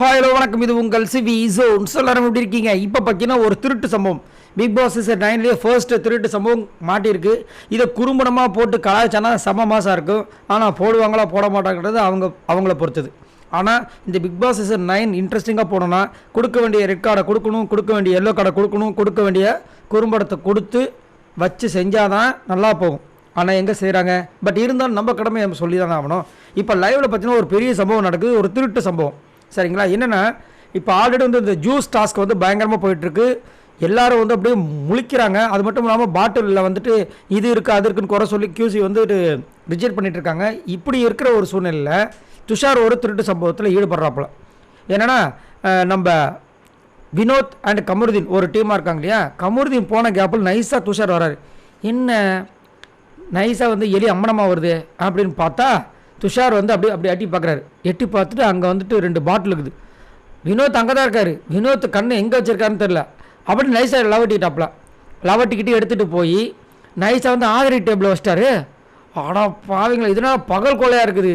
Hello வணக்கம், இது உங்கள் சிவி ஜோன். எல்லாரும் எப்படி இருக்கீங்க? இப்போ பார்த்தீங்கன்னா ஒரு திருட்டு சம்பவம் பிக் பாஸ் சீசன் 9 ஃபர்ஸ்ட் திருட்டு சம்பவம் மாட்டியிருக்கு. இதை குறும்படமாக போட்டு கலாய்ச்சானா செம மாதம் இருக்கும். ஆனால் போடுவாங்களா போட மாட்டாங்கிறது அவங்கள பொறுத்தது. ஆனால் இந்த பிக் பாஸ் சீசன் 9 இன்ட்ரெஸ்டிங்காக போனோன்னா கொடுக்க வேண்டிய ரெட் கார்டை கொடுக்கணும், கொடுக்க வேண்டிய எல்லோ கார்டை கொடுக்கணும், கொடுக்க வேண்டிய குறும்படத்தை கொடுத்து வச்சு செஞ்சால் தான் நல்லா போகும். ஆனால் எங்கே செய்கிறாங்க? பட் இருந்தாலும் நம்ம கடமை நம்ம சொல்லி தானே ஆகணும். இப்போ லைவில் பார்த்தீங்கன்னா ஒரு பெரிய சம்பவம் நடக்குது, ஒரு திருட்டு சம்பவம். சரிங்களா? என்னென்னா இப்போ ஆல்ரெடி இந்த ஜூஸ் டாஸ்க் பயங்கரமாக போயிட்டுருக்கு. எல்லோரும் அப்படியே முழிக்கிறாங்க. அது மட்டும் இல்லாமல் பாட்டிலில் இது இருக்குது அது இருக்குன்னு குறை சொல்லி கியூசி ரிஜெக்ட் பண்ணிகிட்ருக்காங்க. இப்படி இருக்கிற ஒரு சூழ்நிலையில் துஷார் ஒரு திருட்டு சம்பவத்தில் ஈடுபடுறாப்புல. என்னென்னா நம்ம வினோத் அண்ட் கமருதீன் ஒரு டீமாக இருக்காங்க இல்லையா? கமருதீன் போன கேப்பில் நைஸாக துஷார் வராரு. என்ன நைஸாக எலி அம்மனமாக வருது அப்படின்னு பார்த்தா துஷார் அப்படி எட்டி பார்க்குறாரு. எட்டி பார்த்துட்டு அங்கே 2 பாட்டில் இருக்குது. வினோத் அங்கே தான் இருக்கார். வினோத் கண்ணு எங்கே வச்சுருக்காருன்னு தெரில. அப்படி நைஸாக லவட்டிக்கிட்டு எடுத்துகிட்டு போய் நைஸாக ஆதரி டேபிளில் வச்சிட்டாரு. ஆனால் பாவீங்களா, இதனால் பகல் கொலையாக இருக்குது.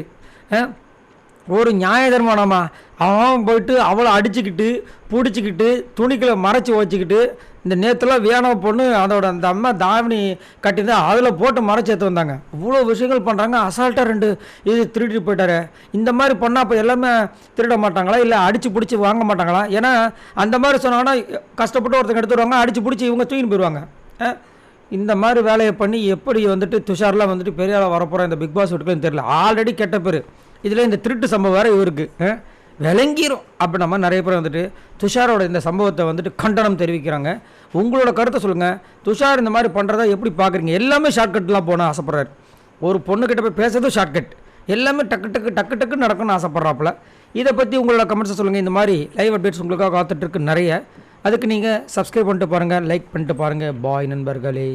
ஒரு நியாய தர்மானமா அவன் போயிட்டு அவளை அடிச்சுக்கிட்டு பிடிச்சிக்கிட்டு துணிக்களை மறைச்சி வச்சுக்கிட்டு இந்த நேற்றுலாம் வேணாம் பொண்ணு அதோட அந்த அம்மா தாவணி கட்டிதான் அதில் போட்டு மறைச்சி எடுத்து வந்தாங்க. இவ்வளோ விஷயங்கள் பண்ணுறாங்க. அசால்ட்டாக 2 இது திருடிட்டு போயிட்டாரு. இந்த மாதிரி பண்ணால் அப்போ எல்லாமே திருட மாட்டாங்களா? இல்லை அடித்து பிடிச்சி வாங்க மாட்டாங்களா? ஏன்னா அந்த மாதிரி சொன்னாங்கன்னா கஷ்டப்பட்டு ஒருத்தங்க எடுத்துருவாங்க, அடித்து பிடிச்சி இவங்க தூக்கின்னு போயிடுவாங்க. இந்த மாதிரி வேலையை பண்ணி எப்படி துஷார்லாம் பெரிய ஆளாக வரப்போகிறோம் இந்த பிக் பாஸ் வீட்டுக்குன்னு தெரியல. ஆல்ரெடி கெட்ட பேர். இதில் இந்த திருட்டு சம்பவம் வேறு இவருக்கு விளங்கிரும். அப்போ நம்ம நிறைய பேர் துஷாரோட இந்த சம்பவத்தை கண்டனம் தெரிவிக்கிறாங்க. உங்களோட கருத்தை சொல்லுங்கள். துஷார் இந்த மாதிரி பண்ணுறதா எப்படி பார்க்குறீங்க? எல்லாமே ஷார்ட்கட்லாம் போனால் ஆசைப்பட்றாரு. ஒரு பொண்ணுக்கிட்ட போய் பேசுறதும் ஷார்ட்கட், எல்லாமே டக்கு நடக்கும்னு ஆசைப்பட்றாப்புல. இதை பற்றி உங்களோட கமெண்ட்ஸை சொல்லுங்கள். இந்த மாதிரி லைவ் அப்டேட்ஸ் உங்களுக்காக காத்துட்ருக்கு நிறைய. அதுக்கு நீங்கள் சப்ஸ்கிரைப் பண்ணிட்டு பாருங்கள், லைக் பண்ணிட்டு பாருங்கள். பாய் நண்பர்களே.